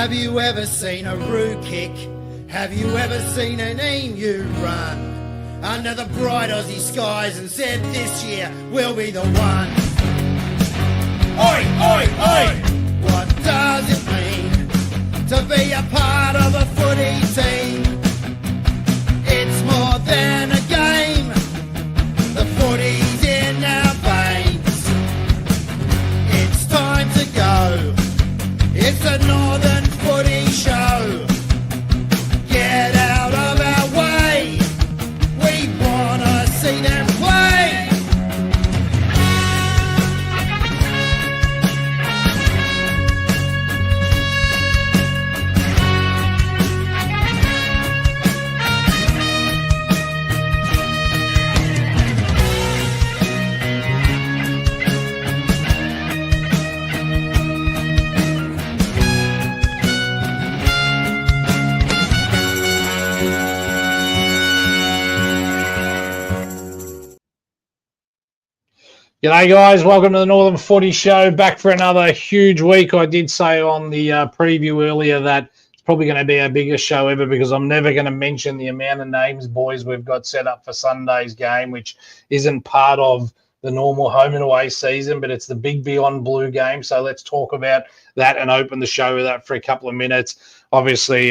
Have you ever seen a roo kick? Have you ever seen an emu run under the bright Aussie skies and said this year we'll be the one? Oi, oi, oi! What does it mean to be a part of a footy team? It's more than a game. The footy's in our veins. It's time to go. It's a Northern Footy Show. Get out of our way. We wanna see them play. G'day guys, welcome to the Northern Footy Show, back for another huge week. I did say on the preview earlier that it's probably going to be our biggest show ever because I'm never going to mention the amount of names, boys, we've got set up for Sunday's game, which isn't part of the normal home and away season, but it's the big Beyond Blue game. So let's talk about that and open the show with that for a couple of minutes. Obviously,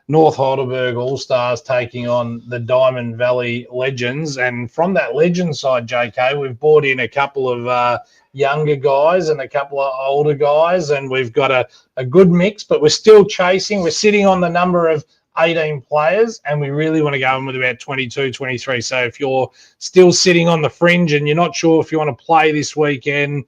North Heidelberg All-Stars taking on the Diamond Valley Legends. And from that Legends side, JK, we've brought in a couple of younger guys and a couple of older guys, and we've got a good mix, but we're still chasing. We're sitting on the number of 18 players, and we really want to go in with about 22, 23. So if you're still sitting on the fringe and you're not sure if you want to play this weekend,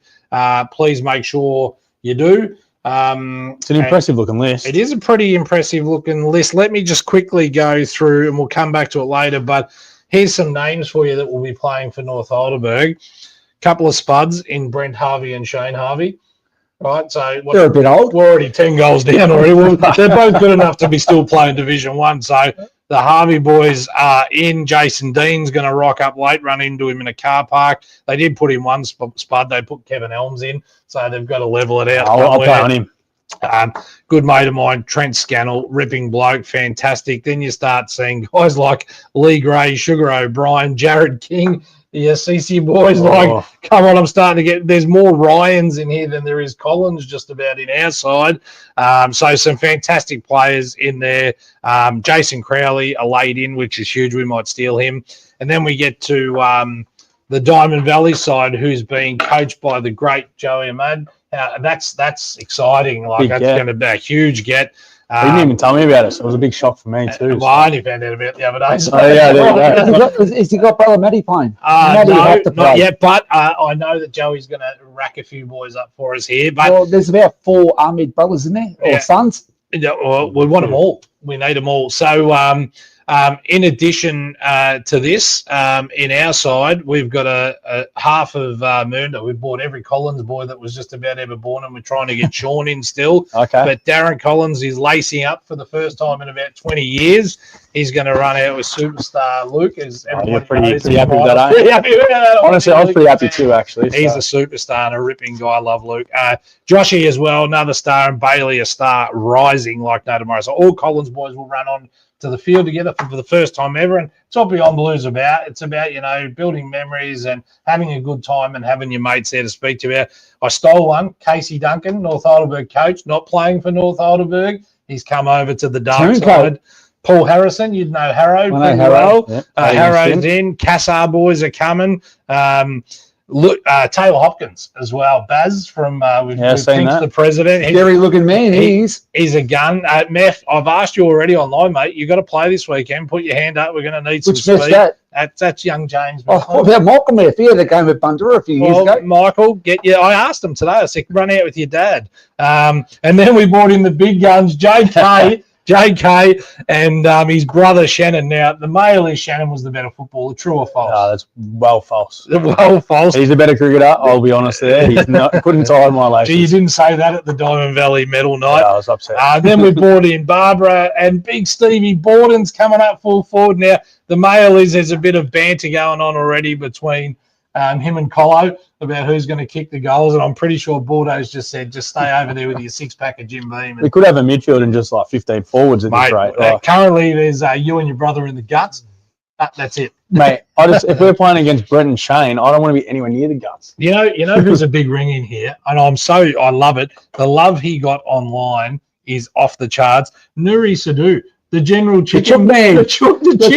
please make sure you do. It's an impressive-looking list. It is a pretty impressive-looking list. Let me just quickly go through, and we'll come back to it later, but here's some names for you that will be playing for North Heidelberg. Couple of spuds in Brent Harvey and Shane Harvey. Right, so they're a bit old. We're already 10 goals down already. They're both good enough to be still playing Division 1. So the Harvey boys are in. Jason Dean's going to rock up late, run into him in a car park. They did put in one spud. They put Kevin Elms in, so they've got to level it out. I'll play on him. Good mate of mine, Trent Scannell, ripping bloke, fantastic. Then you start seeing guys like Lee Gray, Sugar O'Brien, Jared King. The CC boys, like, come on, I'm starting to get, there's more Ryans in here than there is Collins just about in our side. So some fantastic players in there. Jason Crowley, a laid in, which is huge. We might steal him. And then we get to the Diamond Valley side, who's being coached by the great Joey Ahmad. That's exciting. Like, that's going to be a huge get. He didn't even tell me about it, so it was a big shock for me too. Well, I only found out about it the other day. So. Oh, yeah, there you go. Has he got brother Matty playing? No, not yet, but I know that Joey's going to rack a few boys up for us here. But well, there's about 4 Ahmed brothers in there, or sons. Well, we want them all. We need them all. So in addition to this, in our side, we've got a half of Mernda. We've bought every Collins boy that was just about ever born, and we're trying to get Sean in still. Okay. But Darren Collins is lacing up for the first time in about 20 years. He's going to run out with superstar Luke. As you're pretty happy with that, eh? Honestly, I was pretty happy too, actually. He's a superstar and a ripping guy. I love Luke. Joshy as well, another star, and Bailey, a star, rising like no tomorrow. So all Collins boys will run on to the field together for the first time ever, and it's what Beyond Blue's about. It's about, you know, building memories and having a good time and having your mates there to speak to you. I stole one, Casey Duncan, North Heidelberg coach, not playing for North Heidelberg. He's come over to the dark side. Paul Harrison, you'd know Harrow pretty well. Yep. Harrow's in. Cassar boys are coming. Look, Taylor Hopkins as well. Baz from we've the president. Scary looking man. He's a gun. Meth, I've asked you already online, mate. You got to play this weekend. Put your hand up. We're going to need some speed. That's young James. Oh, what about Michael Meth? He had a game with Bundoora a few years ago. Michael, get you. I asked him today. I said, run out with your dad. And then we brought in the big guns, JK. JK and his brother Shannon. Now, the male is Shannon was the better footballer. True or false? No, that's well false. Well false. He's a better cricketer, I'll be honest there. He's not, couldn't tie my laces. Gee, you didn't say that at the Diamond Valley medal night. Yeah, I was upset. Then we brought in Barbara and Big Stevie Borden's coming up full forward. Now, the male is there's a bit of banter going on already between him and Colo, about who's going to kick the goals. And I'm pretty sure Bordeaux's just said, just stay over there with your 6-pack of Jim Beam. We could have a midfield and just like 15 forwards at this rate. Currently, there's you and your brother in the guts. That's it, mate. If we're playing against Brent and Shane, I don't want to be anywhere near the guts. You know who's a big ring in here, and I love it. The love he got online is off the charts. Nuri Sadhu, the general chicken man, the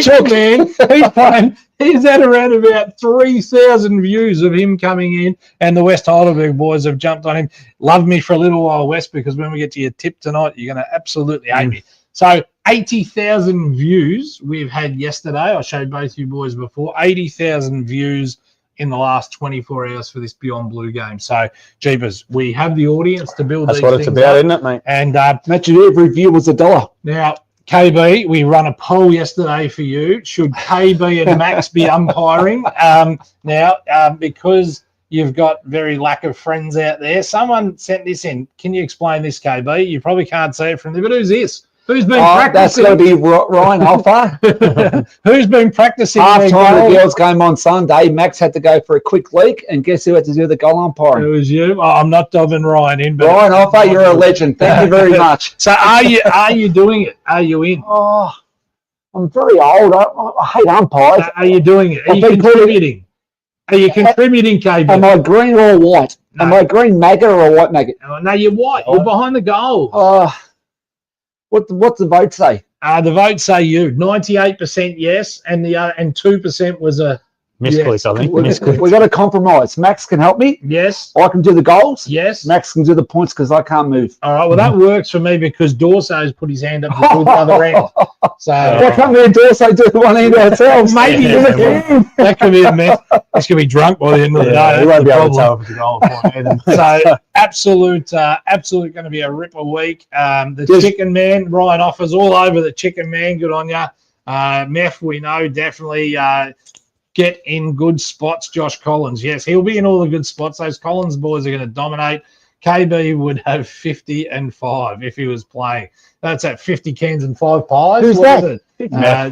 chicken man. He's had around about 3,000 views of him coming in, and the West Heidelberg boys have jumped on him. Love me for a little while, West, because when we get to your tip tonight, you're going to absolutely hate me. So 80,000 views we've had yesterday. I showed both you boys before. 80,000 views in the last 24 hours for this Beyond Blue game. So, jeepers, we have the audience to build. That's what it's about, isn't it, mate? And imagine every view was $1. Now, KB, we run a poll yesterday for you. Should KB and Max be umpiring? Because you've got very lack of friends out there. Someone sent this in. Can you explain this, KB? You probably can't see it from there, but who's this? Who's been practicing? That's going to be Ryan Hoffa. Who's been practicing? Half-time the girls' game on Sunday, Max had to go for a quick leak, and guess who had to do the goal umpiring? It was you. I'm not dobbing Ryan in. But Ryan Hoffa, you're a legend. Thank you very much. So are you doing it? Are you in? Oh, I'm very old. I hate umpires. Are you doing it? Are you contributing? Are you contributing, KB? Am I green or white? No. Am I green maggot or a white maggot? No, you're white. You're behind the goal. What's the vote say? The vote say you. 98% yes, and 2% was a misclick. Yes. I think we got to compromise. Max can help me. Yes. I can do the goals. Yes. Max can do the points because I can't move. All right. Well, that works for me because Dorso's put his hand up to do the other end. So why can't me and Dorso do one end ourselves? Maybe that could be a mess. He's going to be drunk by the end of the day. He won't be able to tell if it's a goal point. So absolute going to be a ripper week. The chicken man, Ryan Offers all over the chicken man. Good on you. Meth, we know definitely get in good spots. Josh Collins, yes, he'll be in all the good spots. Those Collins boys are going to dominate. KB would have 50 and 5 if he was playing. That's at 50 cans and 5 pies. Who's that?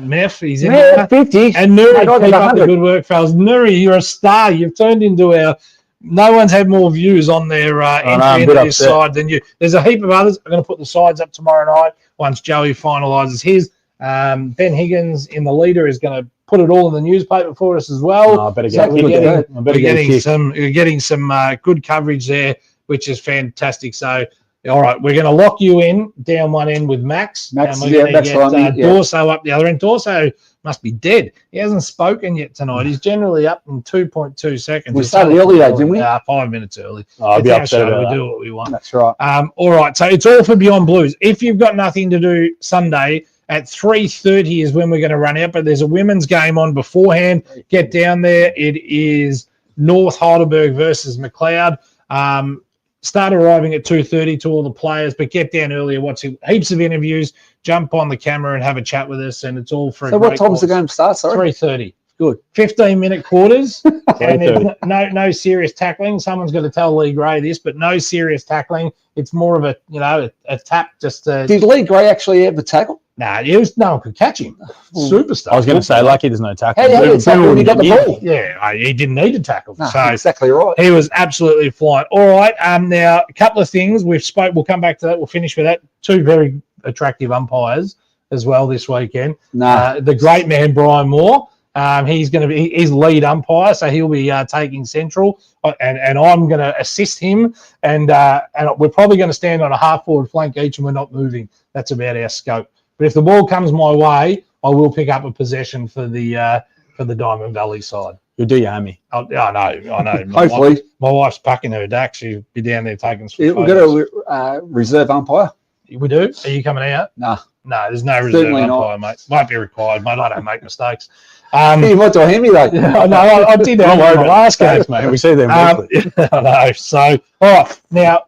Meth, he's in there. 50. And Nuri, keep up the good work, fellas. Nuri, you're a star. You've turned into our... No one's had more views on their entry into this side than you. There's a heap of others. I'm going to put the sides up tomorrow night once Joey finalises his. Ben Higgins in the leader is going to put it all in the newspaper for us as well. I better get We're getting some good coverage there, which is fantastic. So, all right, we're going to lock you in down one end with Max. Max, and we're going to get Dorso up the other end. Dorso must be dead. He hasn't spoken yet tonight. He's generally up in 2.2 seconds. We started early though, didn't we? 5 minutes early. I'll be upset about that. We that. do what we want. That's right. All right, so it's all for Beyond Blues. If you've got nothing to do Sunday, at 3:30 is when we're going to run out, but there's a women's game on beforehand. Get down there. It is North Heidelberg versus McLeod. Start arriving at 2:30 to all the players, but get down earlier. Watch heaps of interviews. Jump on the camera and have a chat with us, and it's all for. So what time's the game start? Sorry, 3:30. Good. 15-minute quarters, and there's no serious tackling. Someone's got to tell Lee Gray this, but no serious tackling. It's more of a tap. Just did Lee Gray actually ever tackle? Nah, no one could catch him. Superstar. I was going to say, lucky there's no tackle. How did he tackle when he got the ball? Yeah, he didn't need to tackle. No, so exactly right. He was absolutely flying. All right. Now a couple of things we'll come back to that. We'll finish with that. 2 very attractive umpires as well this weekend. The great man Brian Moore. He's going to be his lead umpire, so he'll be taking central, and I'm going to assist him. And we're probably going to stand on a half forward flank each, and we're not moving. That's about our scope. But if the ball comes my way, I will pick up a possession for the Diamond Valley side. You'll do your hammy. I know. Hopefully. My wife's packing her DAC. She'll be down there taking some photos. We've got a reserve umpire. We do? Are you coming out? No, there's no reserve umpire, mate. Won't be required, mate. I don't make mistakes. You might do a hammy, though. No, I did that in the last game, mate. We see them. I know. So, all right. Now,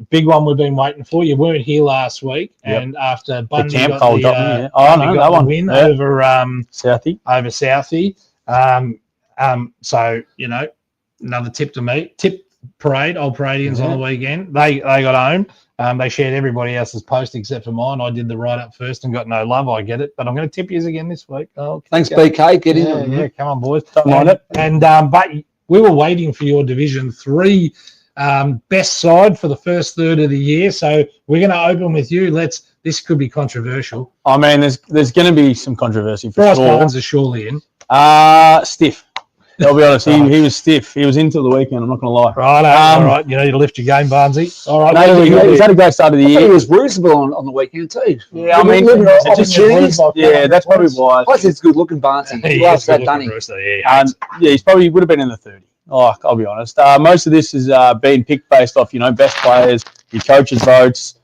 big one we've been waiting for. You weren't here last week, and after Bundy got the win over Southie. So another tip to me. Tip parade, old Paradians on the weekend. They got home. They shared everybody else's post except for mine. I did the write up first and got no love. I get it, but I'm going to tip you again this week. Thanks, BK. Get in. Yeah, come on, boys. Don't mind it. And but we were waiting for your Division 3 best side for the first third of the year. So we're going to open with you. This could be controversial. I mean, there's going to be some controversy for Bryce sure. Barnes is surely in. Stiff. I'll be honest. He was stiff. He was into the weekend. I'm not going to lie. Right, all right. You need to lift your game, Barnesy. All right. No, he's had a great start of the I thought year. he was bruisable on the weekend too. Yeah, I mean, opportunities. Yeah, that's probably why. Plus, it's good looking, Barnesy. He loves that, doesn't he? Yeah, he's probably would have been in the 30. Oh, I'll be honest. Most of this is being picked based off, best players, your coaches' votes,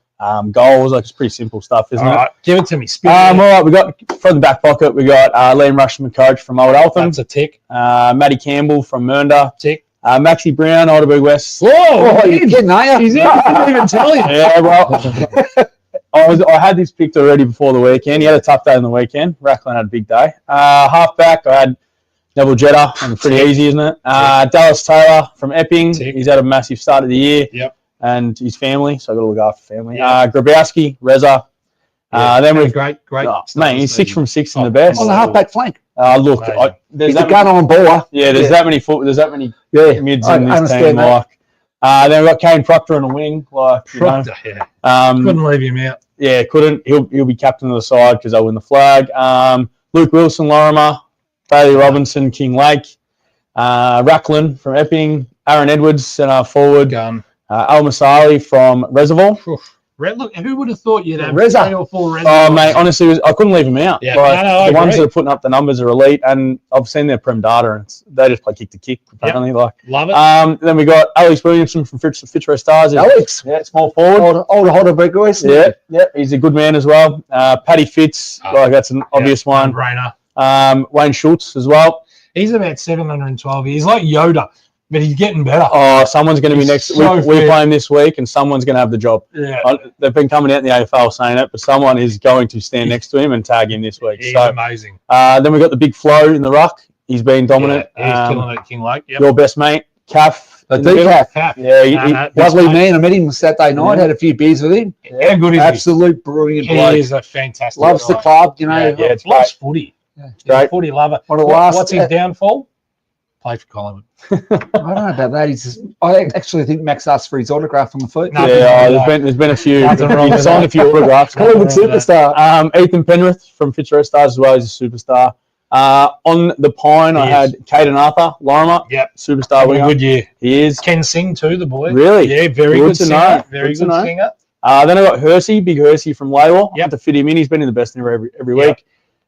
goals. Like, it's pretty simple stuff, isn't All it? right, give it to me. All right, we got from the back pocket. We got Liam Rushman, coach from Old Eltham. That's a tick. Matty Campbell from Mernda. Tick. Maxie Brown, Alderberg West. Oh, you're kidding, are you? He's in. I didn't even tell you. Yeah, well, I had this picked already before the weekend. He had a tough day on the weekend. Racklin had a big day. Halfback, I had Neville Jetta. Pretty easy, isn't it? Dallas Taylor from Epping. Tick. He's had a massive start of the year. Yep. And his family, so I've got to look after family. Yeah. Grabowski, Reza. Then we've great. Mate, he's 6 from 6 in the best. On the halfback flank. Look, there's He's a that gun on ball. there's that many there's that many mids I in this understand team. that. Then we've got Kane Proctor on the wing. Proctor, yeah. Couldn't leave him out. Yeah, couldn't. He'll be captain of the side because they'll win the flag. Luke Wilson, Lorimer, Bailey Robinson, King Lake, Racklin from Epping, Aaron Edwards, centre forward, Gun. Al Masali from Reservoir. Look, who would have thought you'd have Reza. 3 or 4 Reza? Oh, mate, honestly, I couldn't leave him out. Yeah, the ones agree. that are putting up the numbers are elite, and I've seen their prem data, and they just play kick to kick, apparently. Love it. Then we got Alex Williamson from Fitzroy Stars. Alex. Yeah, small forward. Old Alderberg West. Yeah, he's a good man as well. Paddy Fitz, that's an obvious one. Brainer. Wayne Schultz as well. He's about 712. He's like Yoda, but he's getting better. Oh, someone's going to be He's next. so We're fit. playing this week, and someone's going to have the job. Yeah. They've been coming out in the AFL saying it, but someone is going to stand next to him and tag him this week. He's So amazing. then we got the big Flo in the ruck. He's been dominant. Yeah, he's killing it at King Lake. Yep. Your best mate, Calf. A in the middle. decaf. Cap. Yeah, Lovely man. I met him Saturday night. Yeah. Had a few beers with him. How good is Absolute brilliant he? bloke. He is a fantastic Loves the guy. club, you know. Yeah, it's loves footy. Yeah. He's a Great. footy lover. One of the last- What's his downfall? Play for Collingwood. I don't know about that. I actually think Max asked for his autograph on the foot. No. there's been a few. Nothing wrong He's with signed that. a few autographs. Hollywood Nothing wrong with superstar. Ethan Penrith from Fitzroy Stars as well. He's a superstar. On the Pine, I He had Caden Arthur, Lorimer, Yep. superstar Having a winger. good year. He is. Can sing too, the boy. Really? Yeah, very Good good to singer. know. Very Good to good know. singer. Then I got Big Hersey from Laywell. Yep. Had to fit him in. He's been in the best every Yep. week.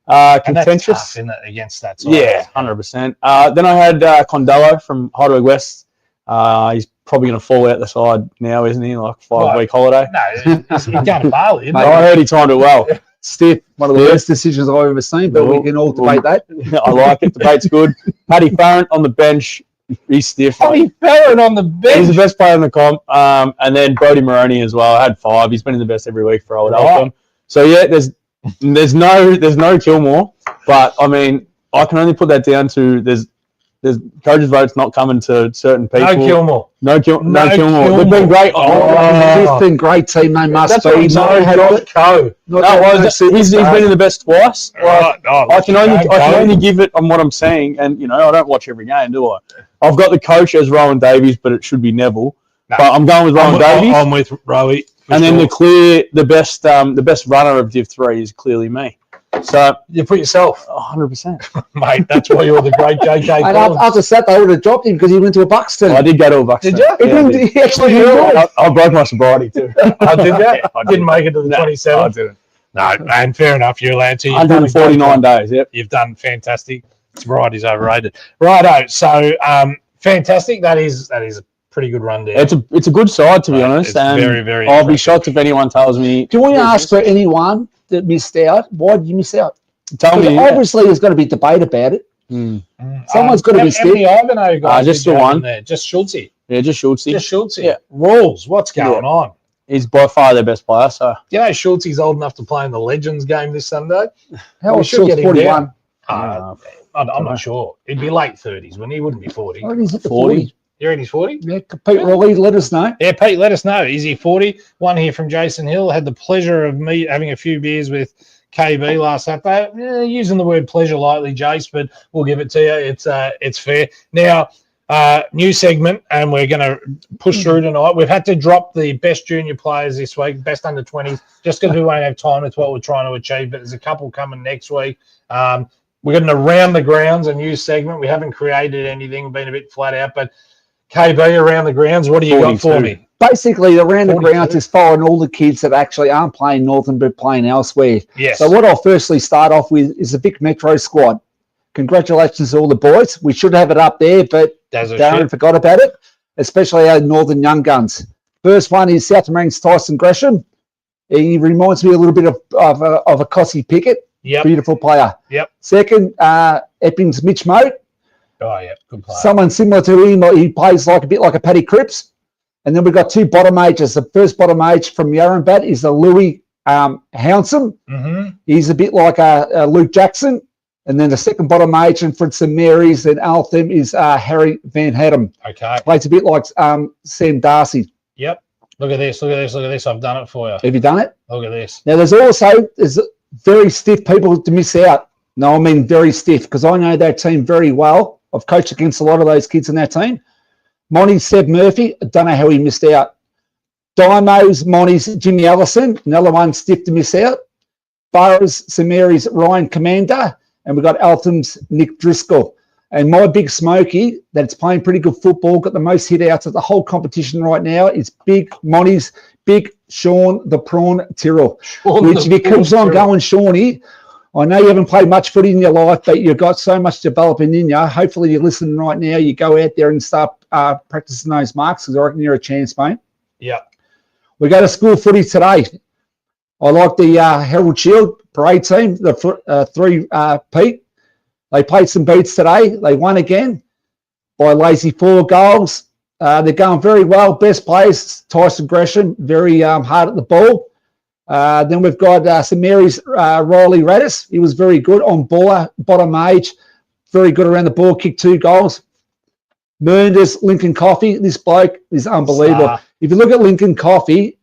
And that's tough, Contentious. isn't it, against that side? Yeah, 100%. Then I had Condello from Heidelberg West. He's probably going to fall out the side now, isn't he? Like 5-week holiday. No, he's going to Bali, isn't I he? heard he timed it well. Stiff. One of the worst decisions I've ever seen, but we can all debate that. I like it. Debate's good. Paddy Farrant on the bench. He's stiff. Tommy Farron on the He's the bench. best player in the comp. And then Brodie Moroney as well. I had 5. He's been in the best every week for Old Right. Eltham. So yeah, there's no Kilmore, but I mean I can only put that down to there's coaches' votes not coming to certain people. No Gilmore. No Kilmore. Kilmore. They've been great. They've been great team. They must That's what be. I'm saying. Co. He's been in the best twice. Like, I can only give it on what I'm saying, and I don't watch every game, do I? I've got the coach as Rowan Davies, but it should be Neville. No. But I'm going with Rowan Davies, I'm with Rowie. and then the best runner of Div 3 is clearly me. So You put yourself, 100%. mate. That's why you're the great JK And Collins. after Saturday, I would have dropped him because he went to a Buxton. I did go to a Bucks. Did you? He didn't. He actually did. I broke my sobriety too. I did that. I didn't make it to the No, 27th. I didn't. No, and fair enough. You're allowed to. You've done a great 149 job. days. Yep. You've done fantastic. Sobriety's overrated. Righto. So, fantastic. That is a pretty good rundown. It's a good side to be honest, It's and very, very I'll be impressive. shocked if anyone tells me. Do you want to ask for anyone that missed out? Why did you miss out? Tell Because me. obviously, there's going to be debate about it. Someone's gotta be How many Ivanhoe guys? Just did you the have one. in there? Just Schultze. Yeah, just Schultz. Just Schultze. Yeah. Rules. What's going on? He's by far their best player. So You know, Schultze's old enough to play in the Legends game this Sunday. How We old should Schultz? get him 41. I'm not sure. He'd be late 30s when he wouldn't be 40. I reckon he's at the 40. 40. You reckon he's 40? Yeah, Pete Raleigh, let us know. Yeah, Pete, let us know. Is he 40? One here from Jason Hill. Had the pleasure of me having a few beers with KB last Saturday. Using the word pleasure lightly, Jace, but we'll give it to you. It's fair. Now, New segment, and we're going to push through tonight. We've had to drop the best junior players this week, best under 20s, just because we won't have time. It's what we're trying to achieve, but there's a couple coming next week. We're going to Around the Grounds, a new segment. We haven't created anything, been a bit flat out, but KB, Around the Grounds, what do you got for me? Basically, Around the 42. Grounds is following all the kids that actually aren't playing Northern but playing elsewhere. Yes. So what I'll firstly start off with is the Vic Metro squad. Congratulations to all the boys. We should have it up there, but Darren forgot about it, especially our Northern young guns. First one is South Marine's Tyson Gresham. He reminds me a little bit of a Cossie Pickett. Yep. Beautiful player. Yep. Second, Epping's Mitch Moat. Oh, yeah, good player. Someone similar to him. He plays a bit like a Paddy Cripps. And then we've got two bottom ages. The first bottom age from Yarrambat is the Louis Hounsome. Mm-hmm. He's a bit like a Luke Jackson. And then the second bottom age and for St Mary's and Altham is Harry Van Haddam. Okay. Plays a bit like Sam Darcy. Yep. Look at this. Look at this. Look at this. I've done it for you. Have you done it? Look at this. Now, there's very stiff people to miss out. No, I mean very stiff because I know that team very well. I've coached against a lot of those kids in that team. Monty Seb Murphy, I don't know how he missed out. Dymos, Monty's Jimmy Allison, another one stiff to miss out. Burrows, St Mary's Ryan Commander, and we've got Altham's Nick Driscoll. And my big smoky that's playing pretty good football, got the most hit outs of the whole competition right now is Big Monty's Big Sean the Prawn Tyrrell. Which if he keeps on going, Shawnee, I know you haven't played much footy in your life, but you've got so much developing in you. Hopefully you're listening right now. You go out there and start practicing those marks because I reckon you're a chance, mate. Yeah. We go to school footy today. I like the Herald Shield parade team, the three Pete. They played some beats today. They won again by lazy 4 goals. They're going very well. Best players, Tyson Gresham, very hard at the ball. Then we've got St Mary's Riley Radis. He was very good on ball, bottom age, very good around the ball, kicked 2 goals. Merndes, Lincoln Coffey. This bloke is unbelievable. If you look at Lincoln Coffey,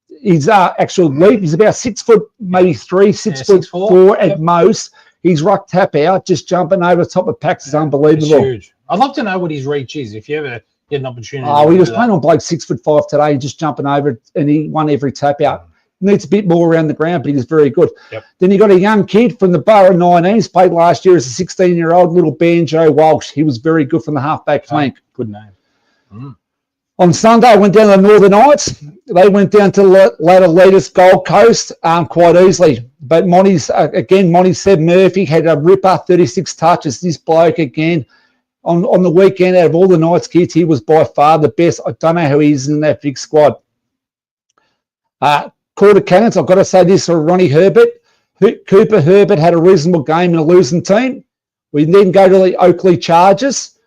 his actual leap, he's about 6 foot, maybe 3, 6'4" at most. He's ruck tap out, just jumping over the top of packs is unbelievable. It's huge. I'd love to know what his reach is if you ever get an opportunity. He was playing on bloke 6'5" today, just jumping over, and he won every tap out. Needs a bit more around the ground, but he's very good. Yep. Then you got a young kid from the Borough 19s, played last year as a 16-year-old little Banjo Walsh. He was very good from the halfback flank. Good name. Mm. On Sunday, I went down to the Northern Knights. They went down to later leaders Gold Coast quite easily. But Monty Seb Murphy had a ripper, 36 touches. This bloke, again, on the weekend, out of all the Knights kids, he was by far the best. I don't know how he's in that big squad. Quarter cannons, I've got to say this for Ronnie Herbert. Cooper Herbert had a reasonable game in a losing team. We then go to the Oakley Chargers.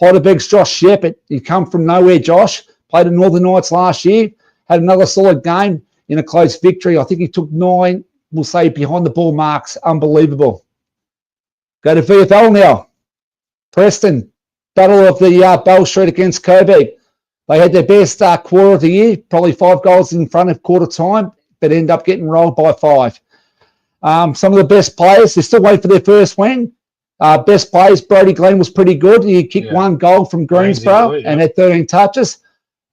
Heidelberg's Josh Shepherd. He come from nowhere, Josh. Played at Northern Knights last year. Had another solid game in a close victory. I think he took 9, we'll say, behind the ball marks. Unbelievable. Go to VFL now. Preston. Battle of the Bell Street against Kobe. They had their best quarter of the year, probably 5 goals in front of quarter time, but end up getting rolled by 5. Some of the best players, they're still waiting for their first win. Best players, Brody Glenn was pretty good. He kicked 1 goal from Greensboro and had 13 touches.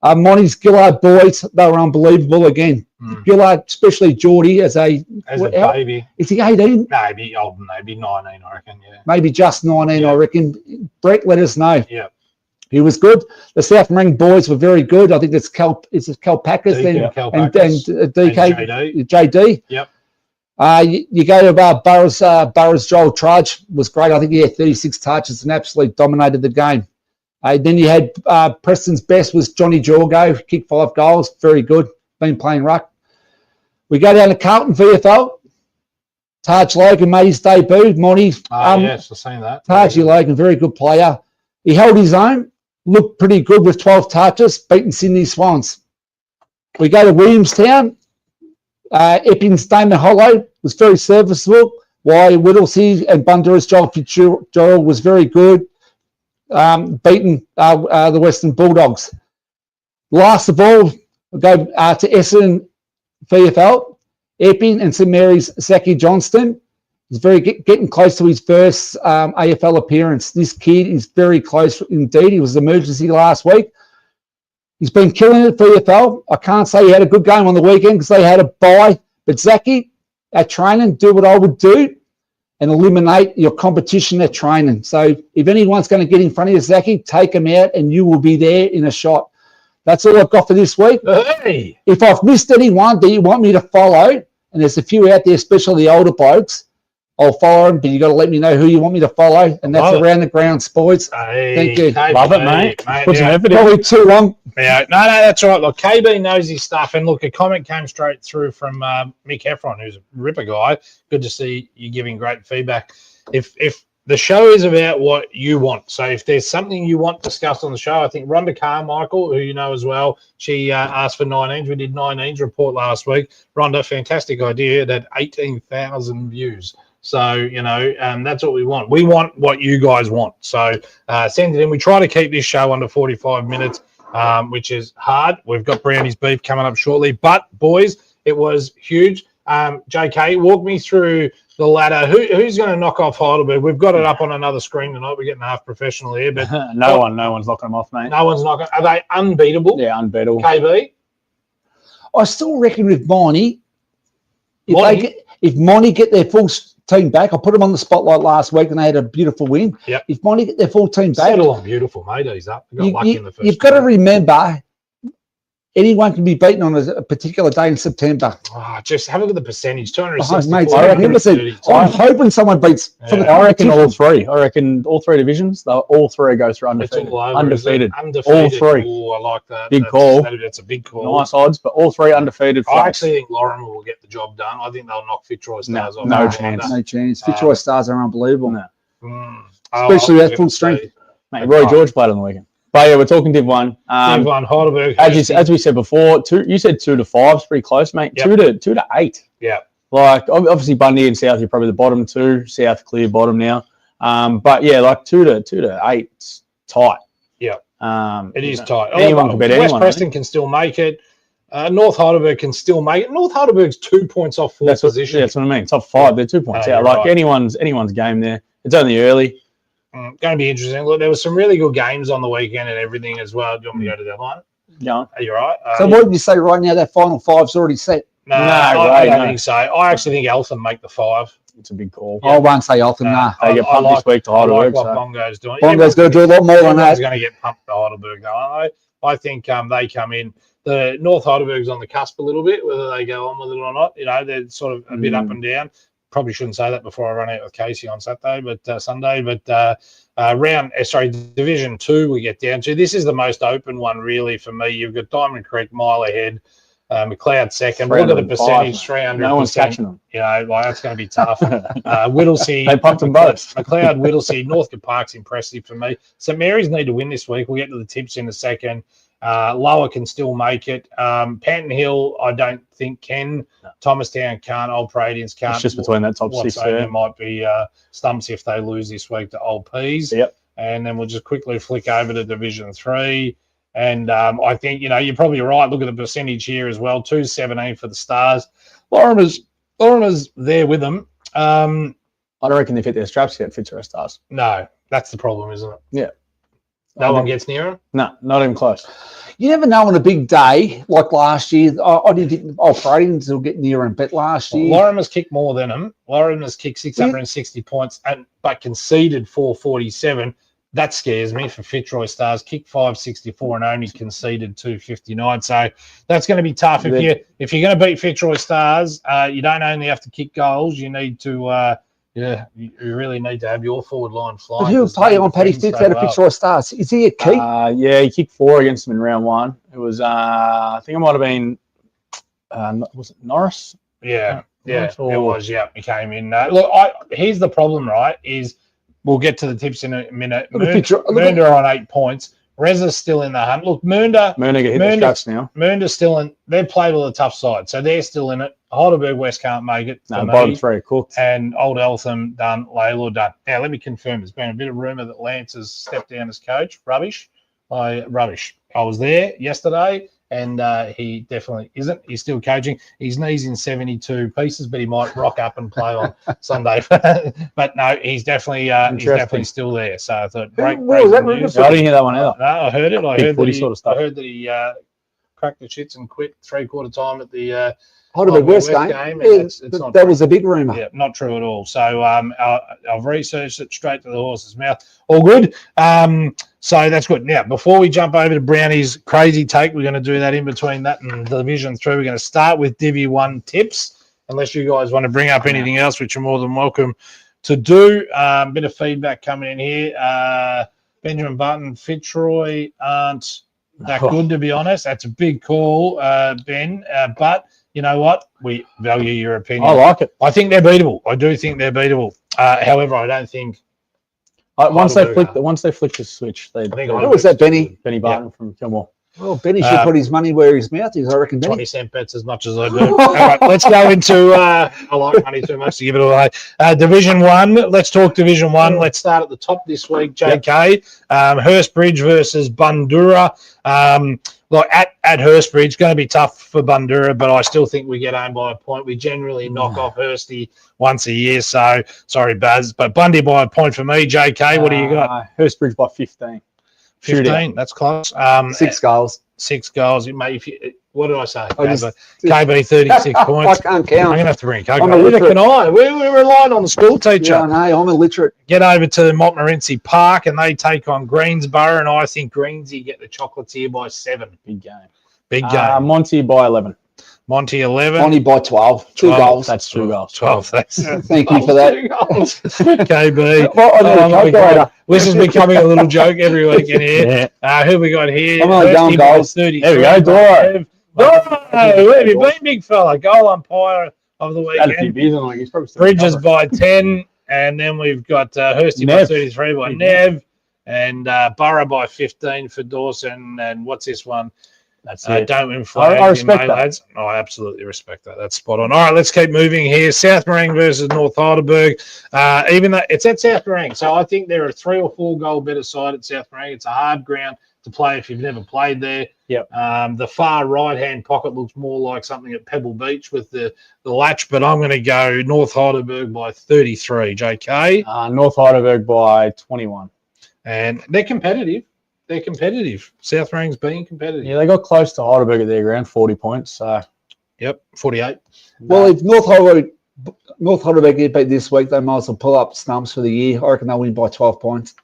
Monty's Gillard boys, they were unbelievable again. Gillard, especially Geordie, as a baby. Is he 18? Maybe older, maybe 19, I reckon, yeah. Maybe just 19, I reckon. Brett, let us know. Yeah. He was good. The South Ring boys were very good. I think it's Calpacas and DK, JD. Yep. You go to Burrows Joel Trudge was great. I think he had 36 touches and absolutely dominated the game. Then you had Preston's best was Johnny Jorgo, kicked 5 goals, very good, been playing ruck. We go down to Carlton VFL. Taj Logan made his debut. Monty. Yes, I've seen that. Taj Logan, very good player. He held his own, looked pretty good with 12 touches, beating Sydney Swans. We go to Williamstown. Epping's Damon Hollow was very serviceable. While Whittlesey and Bundora's Joel Fitzgerald was very good, beating the Western Bulldogs. Last of all, we'll go to Essendon VFL. Epping and St Mary's Zachy Johnston. He's getting close to his first AFL appearance. This kid is very close indeed. He was emergency last week. He's been killing it for AFL. I can't say he had a good game on the weekend because they had a bye. But Zachy, at training, do what I would do and eliminate your competition at training. So if anyone's going to get in front of you, Zachy, take them out and you will be there in a shot. That's all I've got for this week. Hey. If I've missed anyone that you want me to follow, and there's a few out there, especially the older blokes, I'll follow them, but you got to let me know who you want me to follow, and that's Around the Ground Sports. Hey, thank you. KB, love it, mate. Put some effort in. Probably too long. Yeah, no, that's all right. Look, KB knows his stuff, and look, a comment came straight through from Mick Heffron, who's a ripper guy. Good to see you giving great feedback. If the show is about what you want, so if there's something you want discussed on the show, I think Rhonda Carmichael, who you know as well, she asked for 19s. We did 19s report last week. Rhonda, fantastic idea. It had 18,000 views. So, you know, that's what we want. We want what you guys want. So send it in. We try to keep this show under 45 minutes, which is hard. We've got Brownie's Beef coming up shortly. But, boys, it was huge. JK, walk me through the ladder. Who's going to knock off Heidelberg? We've got it up on another screen tonight. We're getting half professional here. But no one's knocking them off, mate. No one's knocking. Are they unbeatable? Yeah, unbeatable. KB? I still reckon with Monty, if Monty get their full team back, I put them on the spotlight last week and they had a beautiful win. Yep. If Monty get their full team back, Settle on beautiful, mate. He's up. Got lucky in the first. You've got to remember, anyone can be beaten on a particular day in September. Oh, just have a look at the percentage. 264. Mate, I'm hoping someone beats. I reckon all three. I reckon all three divisions. All three go through undefeated. Undefeated. All three. Oh, I like that. Big call. That's a big call. Nice odds, but all three undefeated. I actually think Lorimer will get the job done. I think they'll knock Fitzroy Stars off. No chance. No chance. Fitzroy Stars are unbelievable. No. Especially at full strength. Mate, Roy George played on the weekend. But yeah, we're talking Div 1. Div 1, Heidelberg. As we said before, you said 2 to 5 is pretty close, mate. Yep. 2 to 8. Yeah. Like, obviously, Bundy and South, you're probably the bottom two. South clear bottom now. But yeah, like 2 to 8, it's tight. Yeah. It is tight. Anyone can beat anyone. West Preston can still make it. North Heidelberg can still make it. North Heidelberg's 2 points off fourth position. That's what I mean. Top 5, they're 2 points out. Like, right. anyone's game there. It's only early. Going to be interesting. Look, there were some really good games on the weekend and everything as well. Do you want me to go to that one? Yeah. Are you right? So what would you say right now? That final five's already set. No, I don't think so. I actually think Eltham make the 5. It's a big call. Yeah. I won't say Eltham. They get pumped this week to Heidelberg. I like what Bongo's doing. Bongo's going to do a lot more than that. Bongo's going to get pumped to Heidelberg, though. I think they come in. The North Heidelberg's on the cusp a little bit, whether they go on with it or not. You know, they're sort of a bit up and down. Probably shouldn't say that before I run out with Casey on Saturday, but Sunday. But Division 2 we get down to. This is the most open one, really, for me. You've got Diamond Creek mile ahead, McLeod second. Look at the percentage, 300%. No one's catching them. You know, like that's going to be tough. Whittlesea. They pumped them both. McLeod, Whittlesea, Northcote Park's impressive for me. St Mary's need to win this week. We'll get to the tips in a second. Lower can still make it. Panton Hill, I don't think can. No. Thomastown can't. Old Pradians can't. It's just between that top 6 there. There might be stumps if they lose this week to Old Peas. Yep. And then we'll just quickly flick over to Division 3. And I think, you know, you're probably right. Look at the percentage here as well. 217 for the Stars. Lorimer's there with them. I don't reckon they've hit their straps yet, Fitzroy Stars. No, that's the problem, isn't it? Yeah. No one gets near them? No, not even close. You never know on a big day like last year. I didn't think Pradians will get near them, but last year Lorimer's kicked more than them. Lorimer's kicked 660 points, but conceded 447. That scares me for Fitzroy Stars. Kicked 564 and only conceded 259. So that's going to be tough. If you're going to beat Fitzroy Stars, you don't only have to kick goals. You need to. You really need to have your forward line flying. But who played on Paddy Fitz out of Fitzroy Stars? Is he a key? Yeah, he kicked 4 against them in round 1. It was, I think it might have been, was it Norris? Yeah, it was. Yeah, he came in. Look, here's the problem, right? Is we'll get to the tips in a minute. Mernda on 8 points. Reza's still in the hunt. Look, Mernda get hit the straps now. Mernda's still in. They've played all the tough side, so they're still in it. Heidelberg West can't make it. No, bottom 3 cooked. And Old Eltham done. Laylaw done. Now, let me confirm. There's been a bit of rumour that Lance has stepped down as coach. Rubbish. I was there yesterday, and he definitely isn't. He's still coaching. His knee's in 72 pieces, but he might rock up and play on Sunday. But no, he's definitely still there. So I thought, great news. I didn't hear that one either. No, I heard it. I Big heard footy that sort of stuff. I heard that he cracked the shits and quit 3/4 time at the Heidelberg West game. and Yeah, it's not that true. was a big rumour. Yeah, not true at all. So I've researched it straight to the horse's mouth. All good. So that's good. Now, before we jump over to Brownie's crazy take, we're going to do that in between that and Division 3. We're going to start with Divi 1 tips, unless you guys want to bring up anything else, which you're more than welcome to do. Bit of feedback coming in here. Benjamin Button, Fitzroy aren't that good, to be honest. That's a big call, Ben. But you know what? We value your opinion. I like it. I think they're beatable. I do think they're beatable. However, I don't think Once they flick the switch, I think What was that, Benny? Benny Barton from Kilmore. Well, Benny should put his money where his mouth is, I reckon, Benny. 20-cent bets as much as I do. All right, let's go into I like money too much to give it away. Division 1. Let's talk Division 1. Let's start at the top this week, JK. Hurstbridge versus Bundura. Like at Hurstbridge, going to be tough for Bundura, but I still think we get home by a point. We generally knock off Hursty once a year, so sorry, Baz, but Bundy by a point for me. JK, what do you got? Hurstbridge by 15. 15, that's close. 6 goals. 6 goals. Mate, what did I say? just- KB 36 I points. can't I'm count. going to have to bring Coco. I'm illiterate. Neither can I. We're relying on the school teacher. Yeah, I know. I'm illiterate. Get over to Montmorency Park and they take on Greensborough, and I think Greensy get the chocolates here by 7. Big game. Big game. Monty by 11. Monty 11. Only by 12. 2 12. goals. That's 2 goals. 12. Thanks. Thank you for that. 2 goals. KB. Well, I need a calculator. This is becoming a little joke every week in here. Yeah. Who we got here? I'm only going Hursty by goals. 33. There we go, Doro. Doro, where have you been, big fella? Goal umpire of the Had a few weekend. beers on, like, he's probably still Bridges recovering. by 10, and then we've got Hursty by Nev. 33 by Big Nev, and Borough by 15 for Dawson. And what's this one? That's it. Don't win flag. I respect that. Lads. Oh, I absolutely respect that. That's spot on. All right, let's keep moving here. South Morang versus North Heidelberg. Even though it's at South Morang, so I think there are 3 or 4 goal better side at South Morang. It's a hard ground to play if you've never played there. Yep. The far right-hand pocket looks more like something at Pebble Beach with the latch, but I'm going to go North Heidelberg by 33, JK. North Heidelberg by 21. And they're competitive. They're competitive. South Morang's being competitive. Yeah, they got close to Heidelberg at their ground, 40 points. So, Yep, 48. Well, if North Heidelberg get beat this week, they might as well pull up stumps for the year. I reckon they'll win by 12 points.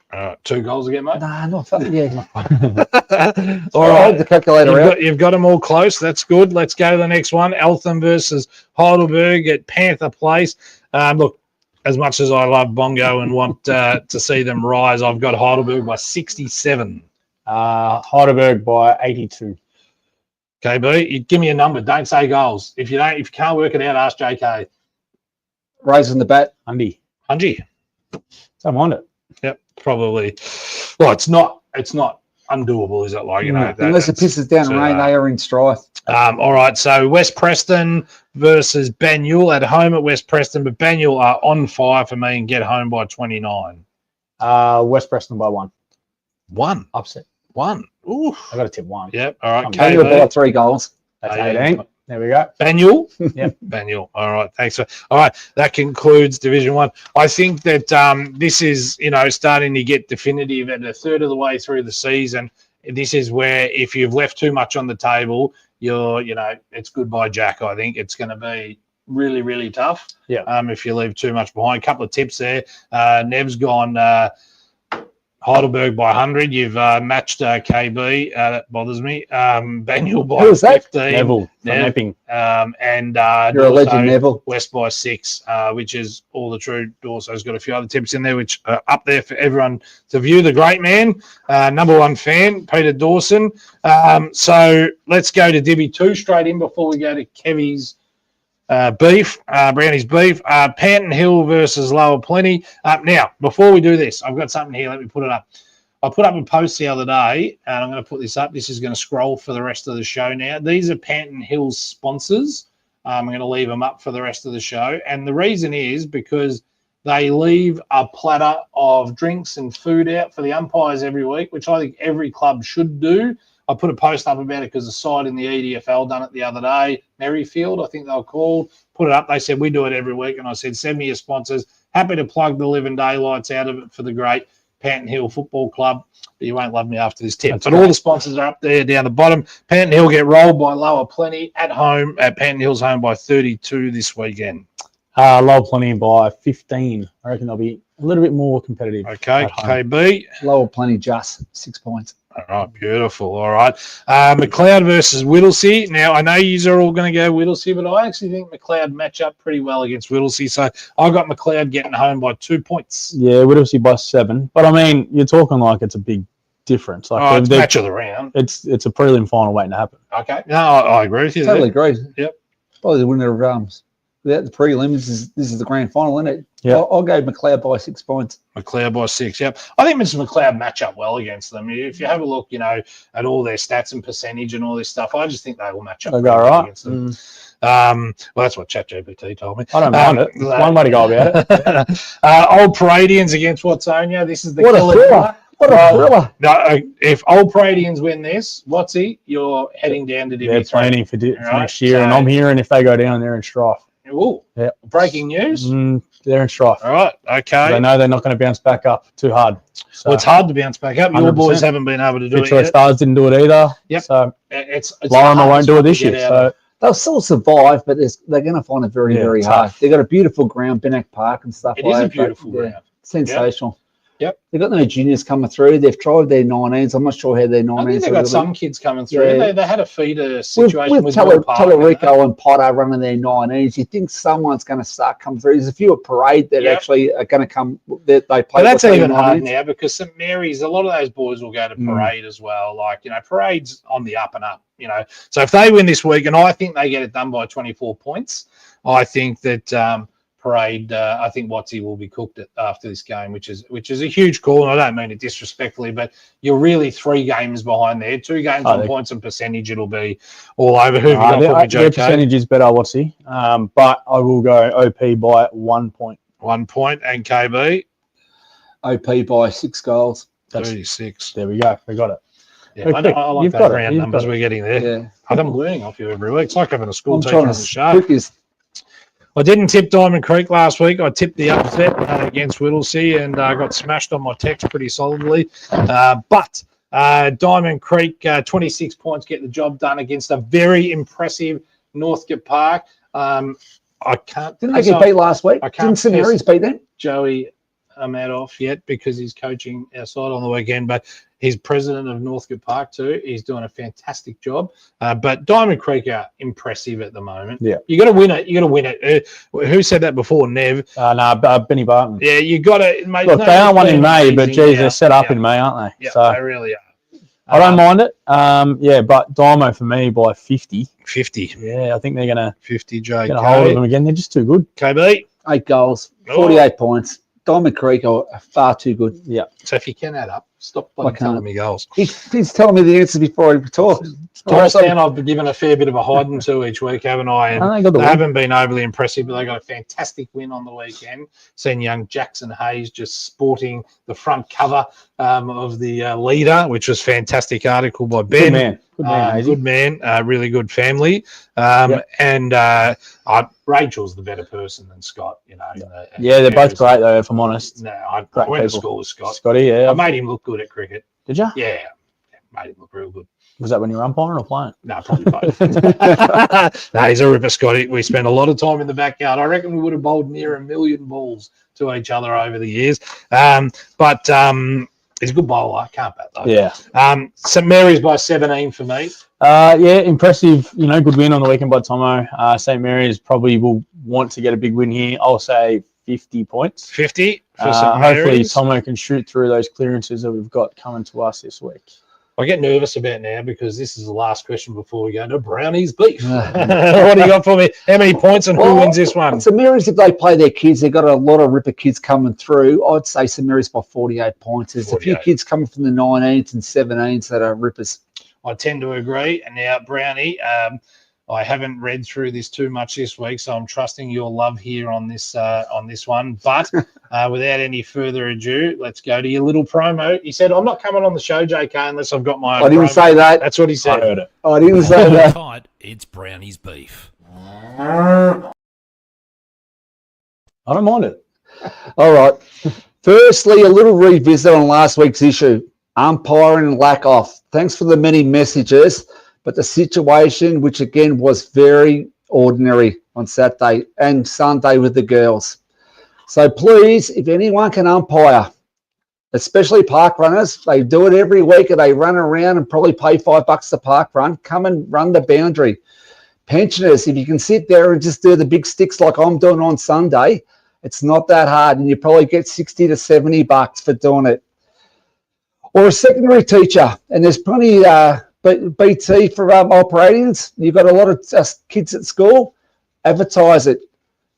2 goals again, mate. Nah, not fun. Yeah. All I right. had the calculator out. You've got them all close. That's good. Let's go to the next one. Eltham versus Heidelberg at Panther Place. Look, as much as I love Bongo and want to see them rise, I've got Heidelberg by 67. Heidelberg by 82. KB, you give me a number. Don't say goals. If you can't work it out, ask JK. Raising the bat. Andy. Hungy. Don't mind it. Yep, probably. Well, it's not undoable, is it? Like, you know, Unless it pisses down so, rain, they are in strife. all right, so West Preston versus Banyule at home at West Preston, but Banyule are on fire for me and get home by 29. West Preston by 1. 1. Upset. 1. Ooh. I got to tip 1. Yep. All right. They were KB. about 3 goals. That's Yeah. 18. There we go. Banyule. Yep. Banyule. All right. Thanks. All right. That concludes Division 1. I think that this is, starting to get definitive at a third of the way through the season. This is where if you've left too much on the table, it's goodbye, Jack. I think it's going to be really, really tough. Yeah. If you leave too much behind. A couple of tips there. Nev's gone Heidelberg by 100. You've matched KB. That bothers me. Banyule by Who was that? 15. Neville from Nev. Epping. And You're a Dorso legend, Neville. West by 6, which is all the true. Dorso's got a few other tips in there, which are up there for everyone to view. The great man, number 1 fan, Peter Dawson. So let's go to Divi 2 straight in before we go to Kevy's Brownie's beef. Panton Hill versus Lower Plenty. Now, before we do this, I've got something here. Let me put it up. I put up a post the other day, and I'm going to put this up. This is going to scroll for the rest of the show now. These are Panton Hill's sponsors. I'm going to leave them up for the rest of the show. And the reason is because they leave a platter of drinks and food out for the umpires every week, which I think every club should do. I put a post up about it because the side in the EDFL done it the other day. Merrifield, I think they were called. Put it up. They said, we do it every week. And I said, send me your sponsors. Happy to plug the living daylights out of it for the great Panton Hill Football Club. But you won't love me after this tip. But all the sponsors are up there down the bottom. Panton Hill get rolled by Lower Plenty at home. At Panton Hill's home by 32 this weekend. Lower Plenty by 15. I reckon they'll be a little bit more competitive. Okay, KB. Lower Plenty just 6 points. All right, beautiful. All right. McLeod versus Whittlesea. Now, I know you are all going to go Whittlesea, but I actually think McLeod match up pretty well against Whittlesea. So I got McLeod getting home by 2 points. Yeah, Whittlesea by 7. But, I mean, you're talking like it's a big difference. Like it's match of the round. It's a prelim final waiting to happen. Okay. No, I agree with you. Totally agree. Yep. Probably the winner of without the prelims, this is the grand final, isn't it? Yeah. I'll go McLeod by 6 points. McLeod by 6, yep. I think Mr. McLeod match up well against them. If you have a look, at all their stats and percentage and all this stuff, I just think they will match up They'll go all right against them. Well, that's what ChatGPT told me. I don't mind it. There's one way to go about it. Old Paradians against Watsonia. This is the What a killer. thriller. What a thriller. No, if Old Paradians win this, Watsy, you're heading down to Division 3. They're planning for next year, so- and I'm hearing if they go down, they're in strife. Ooh, Yeah. breaking news. They're in strife. All right, okay. They know they're not going to bounce back up too hard. So, Well, it's hard to bounce back up. Your 100%. boys haven't been able to do Fitzroy it yet. Stars didn't do it either. Yep. So It's Lorimer won't do it hard this to year. get out So of. They'll still survive, but they're going to find it very, Yeah, very tough. hard. They've got a beautiful ground, Bennock Park and stuff It like is that. a beautiful but, yeah, ground. sensational. Yep. They've got no juniors coming through. They've tried their 19s. I'm not sure how their 19s I think they've got some kids coming through. Yeah. They had a feeder situation with with Will Park, Tellerico and Potter running their 19s. You think someone's going to start coming through. There's a few at Parade that Yep. actually are going to come. They play. But that's with their even hard 19s. now because St Mary's, a lot of those boys will go to Parade as well. Like, Parade's on the up and up, So if they win this week, and I think they get it done by 24 points, I think that Parade, I think Watsy will be cooked after this game, which is a huge call. And I don't mean it disrespectfully, but you're really 3 games behind there. 2 games on points and percentage, it'll be all over. Who have you got for me, Joe? Their percentage is better, Watsy. But I will go OP by 1 point. 1 point, and KB? OP by 6 goals. 36. There we go. We got it. Yeah, Okay, I like you've those got it, round you've numbers got it. we're getting there. Yeah. I'm learning off you every week. It's like having a school I'm teacher trying on to the show. quick this. I didn't tip Diamond Creek last week. I tipped the upset against Whittlesea and got smashed on my text pretty solidly. But Diamond Creek, 26 points, get the job done against a very impressive Northcote Park. I can't. Didn't they get beat last week? I can't Didn't St Mary's beat them? Joey Amadoff yet because he's coaching our side on the weekend, but he's president of Northcote Park too. He's doing a fantastic job. But Diamond Creek are impressive at the moment. Yeah. You got to win it. You got to win it. Who said that before? Nev. Benny Barton. Yeah, you got to. Mate, Look, they aren't one in May, but geez, they're set up yeah. in May, aren't they? Yeah, So they really are. I don't mind it. But Dymo for me by 50. 50. Yeah, I think they're gonna 50, get a hold of them JK. again. They're just too good. KB. 8 goals, Oh. 48 points. Diamond Creek are far too good. Yeah. So if you can add up, stop I bloody can't. telling me goals. He's telling me the answers before I talk. Down, I've been given a fair bit of a hiding to each week, haven't I? And I got the they win. haven't been overly impressive, but they got a fantastic win on the weekend. Seen young Jackson Hayes just sporting the front cover of the Leader, which was a fantastic article by Ben. Good man. Good man. Hazy. Good man, really good family. Yep. And Rachel's the better person than Scott, Yeah, they're both great though. If I'm honest. No, I Great went to people. school with Scott. Scotty, yeah. I made him look good at cricket. Did you? Yeah, made him look real good. Was that when you were umpiring or playing? No, probably both. No, he's a ripper, Scotty. We spent a lot of time in the backyard. I reckon we would have bowled near 1 million balls to each other over the years. But he's a good bowler. I can't bat though. Yeah. St Mary's by 17 for me. Yeah, impressive. Good win on the weekend by Tomo. St Mary's probably will want to get a big win here. I'll say 50 points. 50 for St Hopefully Mary's. Tomo can shout through those clearances that we've got coming to us this week. I get nervous about now because this is the last question before we go to Brownies beef. What do you got for me? How many points and who wins this one? St Mary's, if they play their kids, they've got a lot of ripper kids coming through. I'd say St Mary's by 48 points. There's a few 48. kids coming from the 19s and 17s that are rippers. I tend to agree. And now, Brownie, I haven't read through this too much this week, so I'm trusting your love here on this one. But without any further ado, let's go to your little promo. He said, "I'm not coming on the show, JK, unless I've got my own." I didn't promo. say that. That's what he said. I heard it. I didn't say that. Tight, it's Brownie's beef. I don't mind it. All right. Firstly, a little revisit on last week's issue, umpiring and lack off. Thanks for the many messages, but the situation, which again was very ordinary on Saturday and Sunday with the girls. So please, if anyone can umpire, especially park runners, they do it every week and they run around and probably pay $5 to park run. Come and run the boundary. Pensioners, if you can sit there and just do the big sticks like I'm doing on Sunday, it's not that hard, and you probably get $60 to $70 for doing it. Or a secondary teacher, and there's plenty BT for operations. You've got a lot of kids at school. Advertise it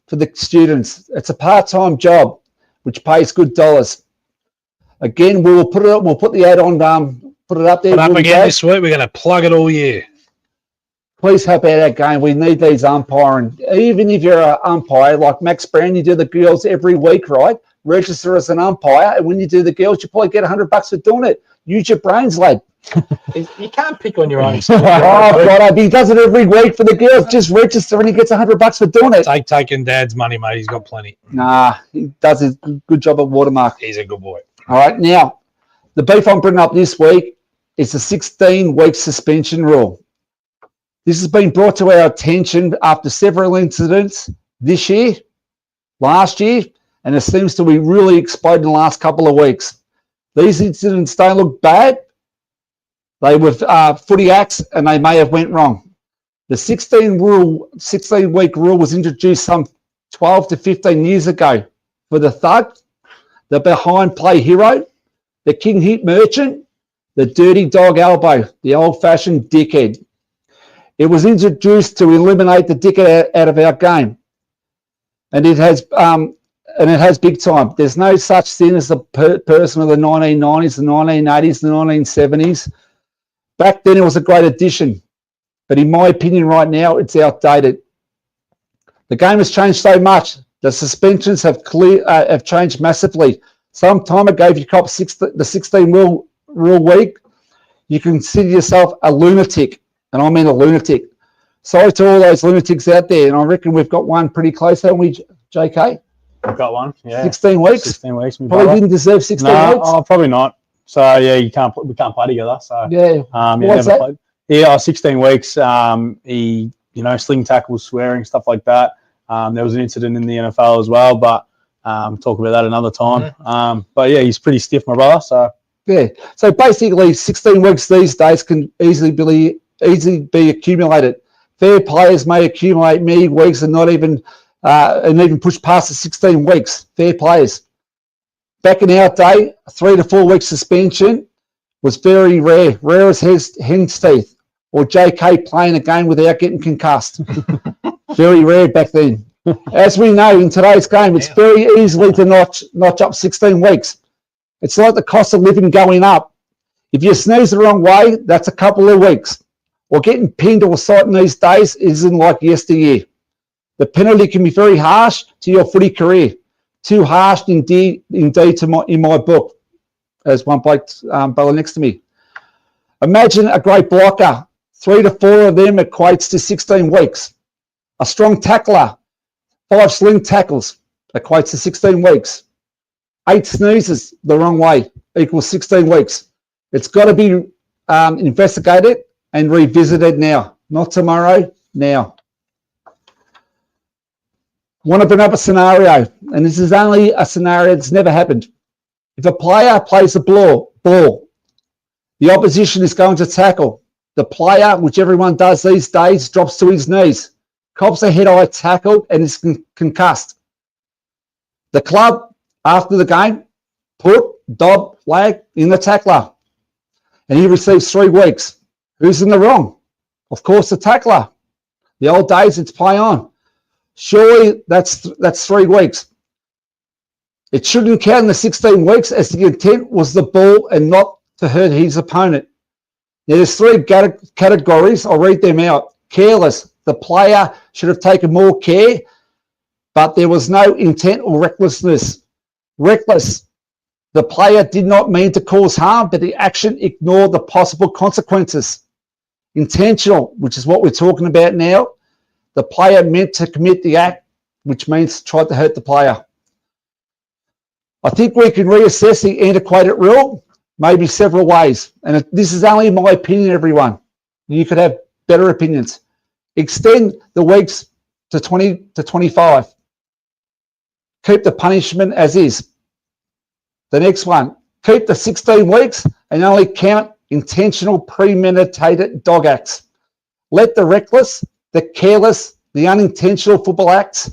for the students. It's a part-time job, which pays good dollars. Again, we will put it up. We'll put the ad on. Put it up there. Put up again this week. We're going to plug it all year. Please help out our game. We need these umpiring. Even if you're an umpire, like Max Brown, you do the girls every week, right? Register as an umpire, and when you do the girls, you probably get $100 for doing it. Use your brains, lad. You can't pick on your own. Oh, God, he does it every week for the girls. Just register, and he gets $100 for doing it. Taking Dad's money, mate. He's got plenty. Nah, he does a good job at Watermark. He's a good boy. All right, now, the beef I'm bringing up this week is the 16-week suspension rule. This has been brought to our attention after several incidents this year, last year, and it seems to be really exploded in the last couple of weeks. These incidents don't look bad. They were footy acts, and they may have went wrong. The 16-week rule was introduced some 12 to 15 years ago for the thug, the behind play hero, the king hit merchant, the dirty dog elbow, the old-fashioned dickhead. It was introduced to eliminate the dickhead out of our game, and it has big time. There's no such thing as the person of the 1990s, the 1980s, the 1970s. Back then, it was a great addition, but in my opinion, right now, it's outdated. The game has changed so much. The suspensions have changed massively. Some time ago, if you cop the 16 rule week, you consider yourself a lunatic. And I mean a lunatic. Sorry to all those lunatics out there. And I reckon we've got one pretty close, haven't we, JK? I've got one, yeah. 16 weeks? 16 weeks. Probably didn't deserve 16 weeks? Oh, probably not. So, yeah, we can't play together. So, yeah. What's that? Played. Yeah, 16 weeks. He, sling tackles, swearing, stuff like that. There was an incident in the NFL as well, but talk about that another time. Mm-hmm. But, yeah, he's pretty stiff, my brother. So, yeah. So, basically, 16 weeks these days can easily be accumulated. Fair players may accumulate many weeks and not even push past the 16 weeks. Fair players. Back in our day, a 3 to 4 week suspension was very rare. Rare as hen's teeth, or JK playing a game without getting concussed. Very rare back then. As we know, in today's game, it's very easily to notch up 16 weeks. It's like the cost of living going up. If you sneeze the wrong way, that's a couple of weeks. Or getting pinned or sighted these days isn't like yesteryear. The penalty can be very harsh to your footy career. Too harsh indeed in my book, as one bloke brother next to me. Imagine a great blocker. 3 to 4 of them equates to 16 weeks. A strong tackler, 5 sling tackles equates to 16 weeks. 8 sneezes the wrong way equals 16 weeks. It's got to be investigated and revisited now, not tomorrow, now. Want to bring up a scenario, and this is only a scenario that's never happened. If a player plays the ball, the opposition is going to tackle. The player, which everyone does these days, drops to his knees, cops a head-eye tackle, and is concussed. The club, after the game, put Dob flag in the tackler, and he receives 3 weeks. Who's in the wrong? Of course, the tackler. The old days, it's play on. Surely that's 3 weeks. It shouldn't count in the 16 weeks as the intent was the ball and not to hurt his opponent. Now, there's 3 categories. I'll read them out. Careless, The player should have taken more care, but there was no intent or recklessness. Reckless. The player did not mean to cause harm, but the action ignored the possible consequences. Intentional, which is what we're talking about now. The player meant to commit the act, which means tried to hurt the player. I think we can reassess the antiquated rule maybe several ways. And this is only my opinion, everyone. You could have better opinions. Extend the weeks to 20 to 25. Keep the punishment as is. The next one, keep the 16 weeks and only count intentional premeditated dog acts. Let the reckless, the careless, the unintentional football acts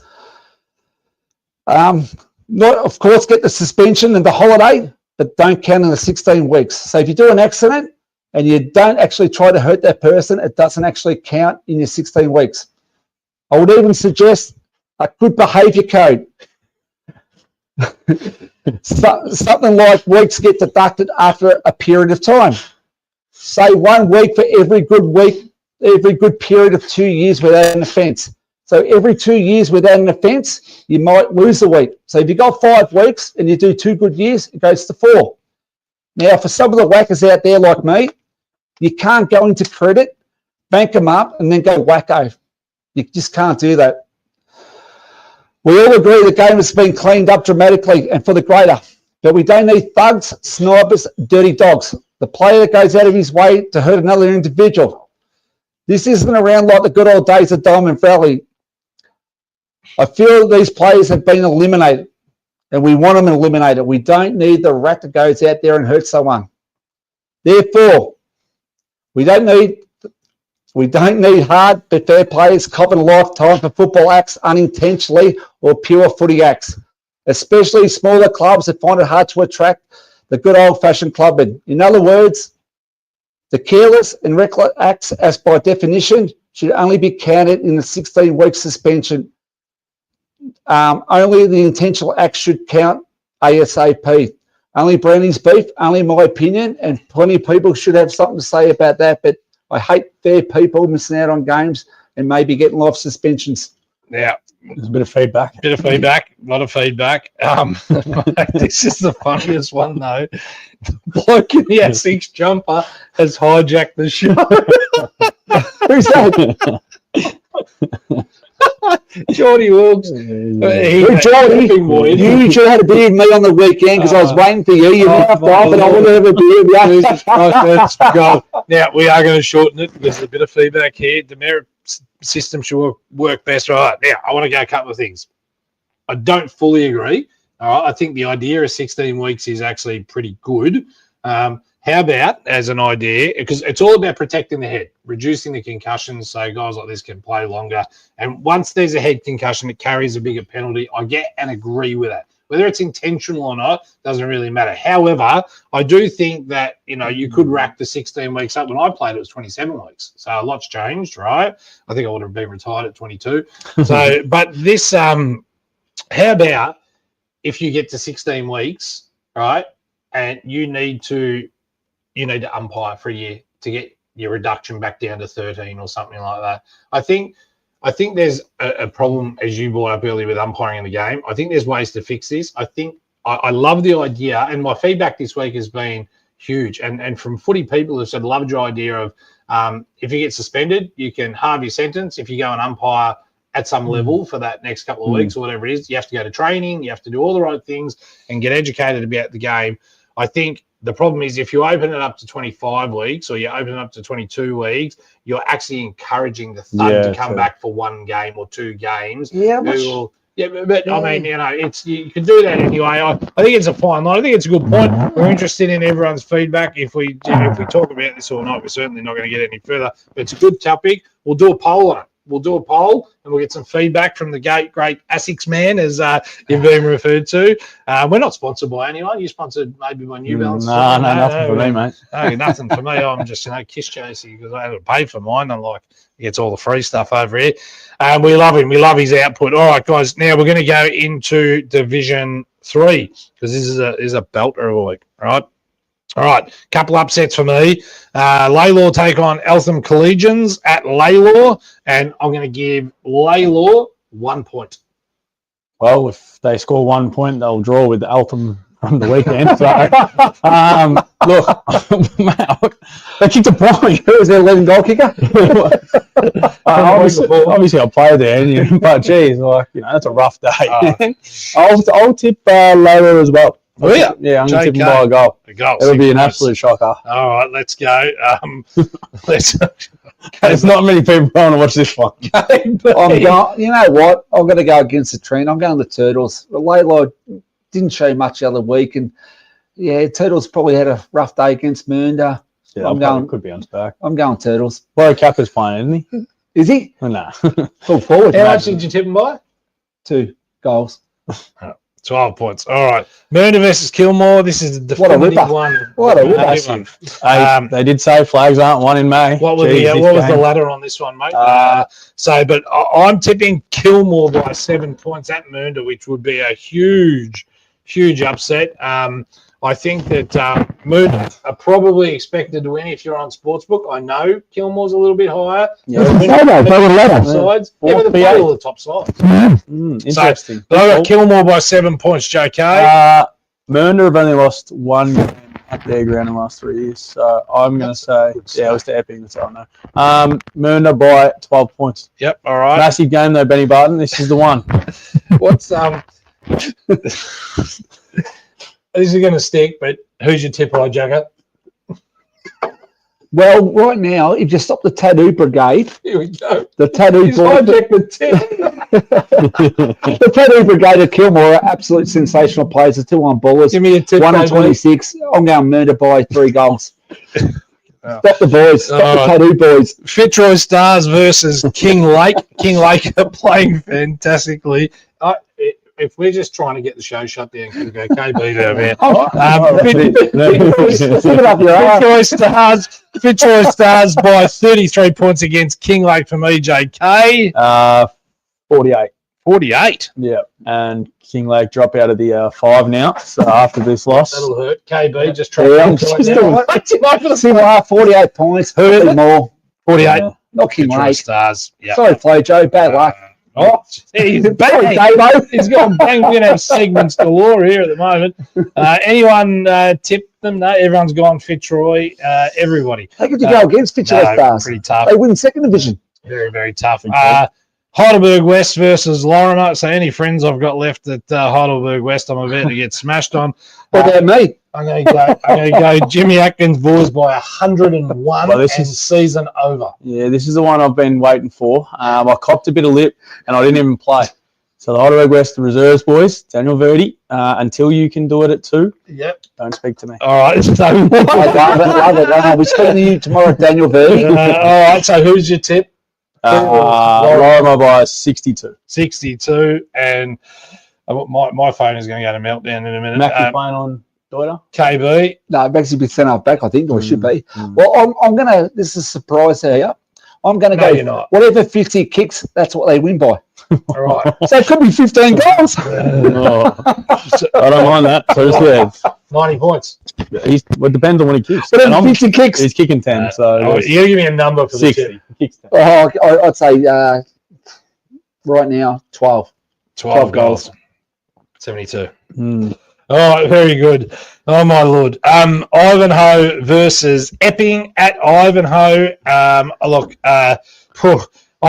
not, of course, get the suspension and the holiday, but don't count in the 16 weeks. So if you do an accident and you don't actually try to hurt that person, it doesn't actually count in your 16 weeks. I would even suggest a good behaviour code. Something like weeks get deducted after a period of time. Say 1 week for every good period of 2 years without an offence. So every 2 years without an offence, you might lose a week. So if you got 5 weeks and you do 2 good years, it goes to 4. Now, for some of the whackers out there like me, you can't go into credit, bank them up, and then go wacko. You just can't do that. We all agree the game has been cleaned up dramatically and for the greater, but we don't need thugs, snipers, dirty dogs. The player that goes out of his way to hurt another individual. This isn't around like the good old days of Diamond Valley. I feel these players have been eliminated, and we want them eliminated. We don't need the rat that goes out there and hurts someone. Therefore, we don't need hard but fair players copping a lifetime for football acts unintentionally or pure footy acts, especially smaller clubs that find it hard to attract the good old-fashioned clubman. In other words, the careless and reckless acts, as by definition, should only be counted in the 16-week suspension. Only the intentional act should count ASAP. Only Brownie's beef, only my opinion, and plenty of people should have something to say about that, but I hate fair people missing out on games and maybe getting life suspensions. Yeah. There's a bit of feedback. A lot of feedback. This is the funniest one, though. The bloke in the S6 jumper has hijacked the show. Who's that? Geordie Wilkes. Geordie, you should have had a beer with me on the weekend because I was waiting for you. You laughed off and I wanted to have a beer with you. Jesus Christ, let's go. Now, we are going to shorten it because there's a bit of feedback here. The merit system should work best. Right. Now, I want to go a couple of things. I don't fully agree. All right. I think the idea of 16 weeks is actually pretty good. How about, as an idea, because it's all about protecting the head, reducing the concussions so guys like this can play longer. And once there's a head concussion, it carries a bigger penalty. I get and agree with that. Whether it's intentional or not doesn't really matter. However, I do think that, you could rack the 16 weeks up. When I played, it was 27 weeks. So a lot's changed, right? I think I would have been retired at 22. So, but this, how about if you get to 16 weeks, right, and you need to umpire for a year to get your reduction back down to 13 or something like that. I think there's a problem, as you brought up earlier, with umpiring in the game. I think there's ways to fix this. I think I love the idea, and my feedback this week has been huge. And from footy people who said, loved your idea of if you get suspended, you can halve your sentence. If you go and umpire at some level for that next couple of weeks or whatever it is, you have to go to training, you have to do all the right things and get educated about the game. I think the problem is if you open it up to 25 weeks or you open it up to 22 weeks, you're actually encouraging the thug to come back for 1 game or 2 games. Yeah, but I mean, you can do that anyway. I think it's a fine line. I think it's a good point. We're interested in everyone's feedback. If we talk about this or not, we're certainly not going to get any further. But it's a good topic. We'll do a poll on it. We'll do a poll and we'll get some feedback from the great ASICS man, as you've been referred to. We're not sponsored by anyone. You're sponsored maybe by New Balance. No, nothing for me, mate. No, nothing for me. I'm just, kiss Chasey because I had to pay for mine. Unlike he gets all the free stuff over here. We love him. We love his output. All right, guys. Now we're going to go into Division 3 because this is a belter of a week, all right? All right, couple upsets for me. Laylaw take on Eltham Collegians at Laylaw, and I'm going to give Laylaw 1 point. Well, if they score 1 point, they'll draw with Eltham from the weekend. So, look, they kicked a point. Who was their leading goal kicker? Obviously, I'll play there, but geez, that's a rough day. I'll tip Layla as well. Oh, yeah. Yeah, I'm going to tip him by a goal. It'll be an absolute shocker. All right, let's go. There's not many people going to watch this one. I'm going. You know what? I'm going to go against the trend. I'm going the Turtles. Layla didn't show much the other week, and Turtles probably had a rough day against Mernda. Yeah, could be on his back. I'm going Turtles. Well, Kappa's playing, isn't he? Is he? Oh, no. Full forward. How much did you tip him by? 2 goals. 12 points. All right. Mernda versus Kilmore. This is the definitive one. What a ripper. They did say flags aren't won in May. What was the ladder on this one, mate? But I'm tipping Kilmore by 7 points at Mernda, which would be a huge upset. I think that Mernda are probably expected to win if you're on Sportsbook. I know Kilmore's a little bit higher. Yeah, sides. Yeah, but they're all the top sides. Interesting. But I got Kilmore by 7 points, JK. Mernda have only lost 1 game at their ground in the last 3 years. So I'm going to say, it was to Epping, that's all I know. Mernda by 12 points. Yep, all right. Massive game though, Benny Barton. This is the one. What's This is going to stick, but who's your tipper, Jagger? Well, right now, if you stop the Tattoo Brigade, Here we go. the Tattoo He's Boys, hijacked the tip. the Tattoo Brigade of Kilmore are absolute sensational players. The 2-1 ballers. Give me a tip. 1 and 26. I'm going Mernda by 3 goals. Stop the boys. Stop the Tattoo boys. Fitzroy Stars versus King Lake. King Lake are playing fantastically. If we're just trying to get the show shut down, KB there, Fitzroy Stars by 33 points against King Lake for me, JK. 48. 48. Yeah, and King Lake drop out of the 5 now. So after this loss, That'll hurt. KB just try. Yeah, I'm just doing similar. 48 points. Who is it? More. 48. Not King Fitzroy Lake. Stars. Yep. Sorry, Flo Joe. Bad luck. He's bang. He's gone bang. We're going to have segments galore here at the moment. Anyone tip them? No, everyone's gone Fitzroy. Everybody. How could you go against Fitzroy Stars? Pretty tough. They win 2nd division. Very, very tough. Heidelberg West versus Lorimer. So any friends I've got left at Heidelberg West, I'm about to get smashed on. What about me? I'm going to go Jimmy Atkins boys by 101 well, this is season over. Yeah, this is the one I've been waiting for. I copped a bit of lip and I didn't even play. So the Heidelberg West reserves boys, Daniel Verdi, until you can do it at 2, don't speak to me. All right. So I love it. We're speaking to you tomorrow, Daniel Verdi. all right. So who's your tip? Lorimer by 62. 62. And my phone is going to go to meltdown in a minute. Mackie playing on Doida? KB. No, it actually be sent off back, I think, or it should be. Well, I'm going to, this is a surprise here. I'm going to No, go, you're not. whatever 50 kicks, that's what they win by. All right. So it could be 15 goals. I don't mind that. So just 90 points. it depends on when he kicks. Whatever 50 kicks. He's kicking 10. So You give me a number for 60. the tip. He kicks 10. I'd say right now, 12. 12 goals. 72. Mm. All right, very good. Oh, my Lord. Ivanhoe versus Epping at Ivanhoe. Look, I've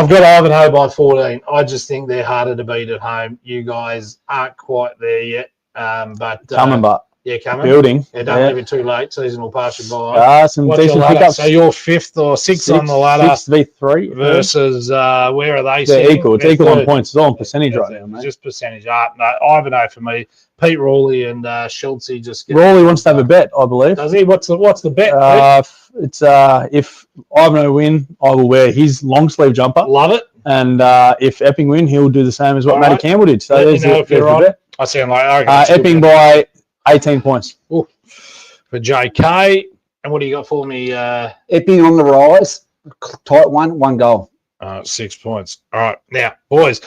got Ivanhoe by 14. I just think they're harder to beat at home. You guys aren't quite there yet. But Coming, but yeah, coming. building. Yeah, don't leave it too late. Season will pass you by. Some What's decent your ladder? pickups. So you're 5th or 6th on the ladder 6v3 versus where are they? They're sitting? equal. It's They're equal on third. points. It's all on percentage right now, mate. Just percentage. No, Ivanhoe for me. Pete Rawley and Schultz just get. Rawley wants to have a bet, I believe. Does he? What's the bet? It's if Ivanhoe win, I will wear his long sleeve jumper, Love it. and if Epping win, he'll do the same as what All Matty right. Campbell did. So Let me there's know the if you're on. bet. I sound like okay, Epping by 18 points. for JK. And what do you got for me? Epping on the rise. Tight 1 goal. 6 points. All right, now boys.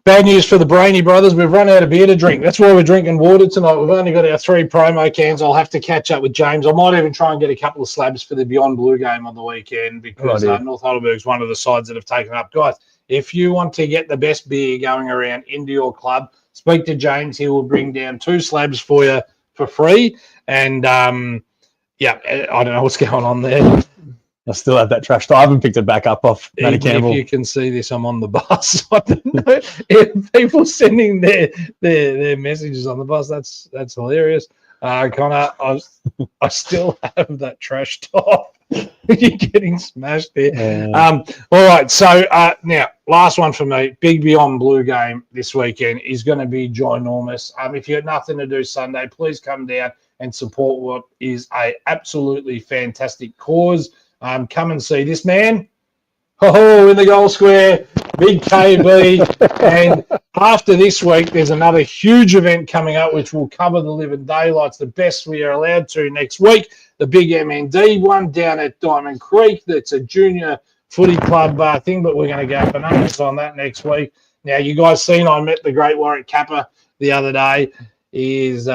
Bad news for the Brainy brothers. We've run out of beer to drink. That's why we're drinking water tonight. We've only got our 3 promo cans. I'll have to catch up with James. I might even try and get a couple of slabs for the Beyond Blue game on the weekend because North Heidelberg's one of the sides that have taken up. Guys, if you want to get the best beer going around into your club, speak to James. He will bring down 2 slabs for you for free. And, I don't know what's going on there. I still have that trash. I haven't picked it back up off Matty Campbell. If you can see this, I'm on the bus. I don't know if people sending their messages on the bus. That's hilarious. Connor, I still have that trash top. You're getting smashed there. All right. So now, last one for me. Big Beyond Blue game this weekend is going to be ginormous. If you have nothing to do Sunday, please come down and support what is a absolutely fantastic cause. Come and see this man. In the goal square, big KB. And after this week, there's another huge event coming up, which will cover the living daylights, the best we are allowed to next week. The big MND one down at Diamond Creek. That's a junior footy club thing, but we're going to go bananas on that next week. Now, you guys seen I met the great Warwick Kappa the other day. He is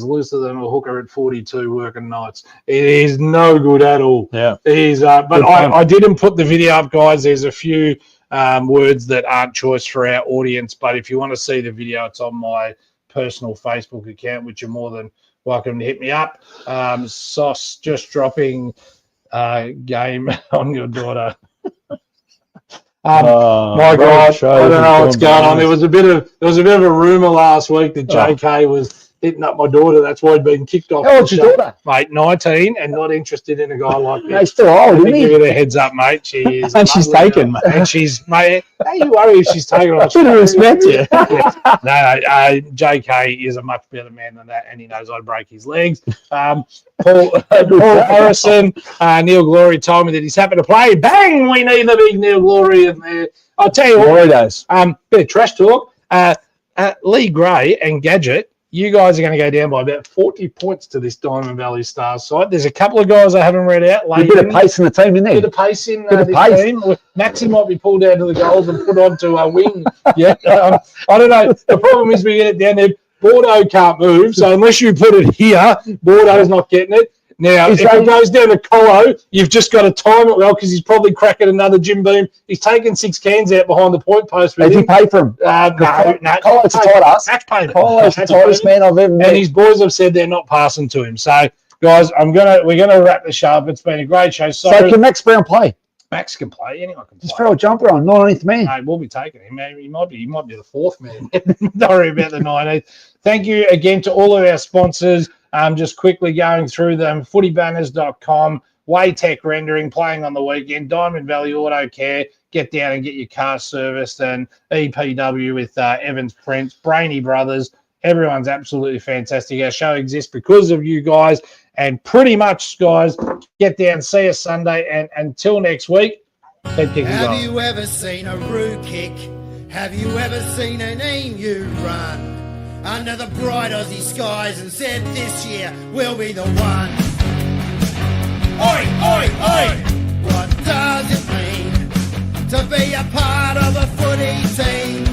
looser than a hooker at 42 working nights. It is no good at all. Yeah, but I didn't put the video up, guys. There's a few words that aren't choice for our audience, but if you want to see the video, it's on my personal Facebook account, which you're more than welcome to hit me up. Sauce just dropping game on your daughter. My God, I don't know what's going on. There was a bit of a rumor last week that JK was hitting up my daughter. That's why he'd been kicked off. How old's your daughter? Mate, 19 and not interested in a guy like this. He's still old, isn't he? Give you the heads up, mate. She is. And she's taken, mate. And she's, mate, don't you worry if she's taken. I should have respect you. No, JK is a much better man than that, and he knows I'd break his legs. Paul Harrison, Neil Glory told me that he's happy to play. Bang! We need the big Neil Glory in there. I'll tell you what. Bit of trash talk. Lee Gray and Gadget, you guys are going to go down by about 40 points to this Diamond Valley Stars side. There's a couple of guys I haven't read out. A bit of pace in the team, isn't there? A bit of pace in this team. Maxi might be pulled out to the goals and put onto a wing. I don't know. The problem is we get it down there. Bordeaux can't move, so unless you put it here, Bordeaux's not getting it. Now, if it goes down to Colo, you've just got to time it well because he's probably cracking another Jim Beam. He's taken 6 cans out behind the point post. Did he pay for him? No. Colo's the tightest. Match payment. Colo's the tightest man I've ever met. And his boys have said they're not passing to him. So, guys, we're gonna wrap the show up. It's been a great show. So can Max Brown play? Max can play. Anyone can play. Just throw a jumper on, 19th man. No, we'll be taking him. He might be the 4th man. Don't worry about the 19th. Thank you again to all of our sponsors. Just quickly going through them, footybanners.com, Waytech Rendering, playing on the weekend, Diamond Valley Auto Care, get down and get your car serviced, and EPW with Evans Prince, Brainy Brothers. Everyone's absolutely fantastic. Our show exists because of you guys, and pretty much, guys, get down, see us Sunday, and until next week, keep kicking Have going. you ever seen a roo kick? Have you ever seen an emu run under the bright Aussie skies and said this year we'll be the one? Oi, oi, oi! What does it mean to be a part of a footy team?